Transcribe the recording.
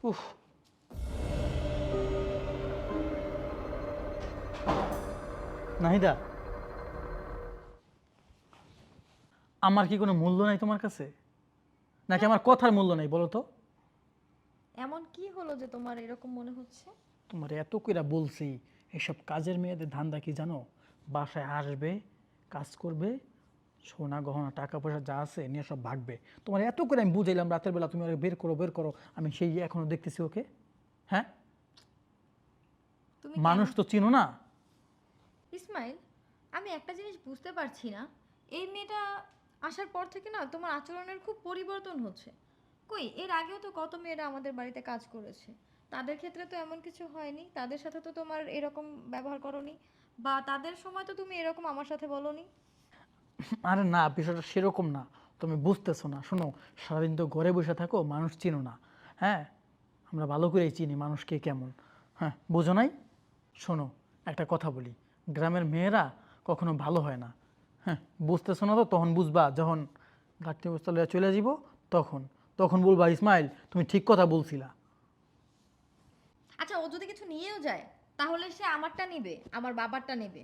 উফ, নাহিদা, আমার কি কোনো মূল্য নাই তোমার কাছে, নাকি আমার কথার মূল্য নাই বলো তো? এমন কি হলো যে তোমার এরকম মনে হচ্ছে? তোমার এত কইরা বলছি, এসব কাজের মেয়েদের ধান্দা কি জানো? বাসায় আসবে, কাজ করবে, সোনা গহনা টাকা পয়সা যা আছে নিয়ে সব ভাগবে। তোমার এত করে আমি বুঝাইলাম রাতের বেলা, তুমি ওকে বের করো বের করো, আমি সেই এখনো দেখতেছি ওকে। হ্যাঁ, তুমি মানুষ কেমন তো চিনো না। ইসমাইল, আমি একটা জিনিস বুঝতে পারছি না। এই মেয়েটা আসার পর থেকে না তোমার আচরণের খুব পরিবর্তন হচ্ছে। কই এর আগেও তো কত মেয়েরা আমাদের বাড়িতে কাজ করেছে, তাদের ক্ষেত্রে তো এমন কিছু হয়নি, তাদের সাথে তো তোমার এরকম ব্যবহার করনি, বা তাদের সময় তো তুমি এরকম আমার সাথে বলনি। আরে না, বিষয়টা সেরকম না, তুমি বুঝতেছো না। শোনো, সারাদিন তো ঘরে বসে থাকো, মানুষ চিনো না। হ্যাঁ, আমরা ভালো করেই চিনি মানুষকে কেমন। হ্যাঁ, বোঝো নাই? শোনো, একটা কথা বলি, গ্রামের মেয়েরা কখনো ভালো হয় না। হ্যাঁ, বুঝতেছো না তো তখন বুঝবা যখন ঘাটতি বস্তা লইয়া চলে যাব, তখন তখন বলবা ইসমাইল তুমি ঠিক কথা বলছিলা। আচ্ছা, ও যদি কিছু নিয়েও যায় তাহলে সে আমারটা নেবে, আমার বাবারটা নেবে।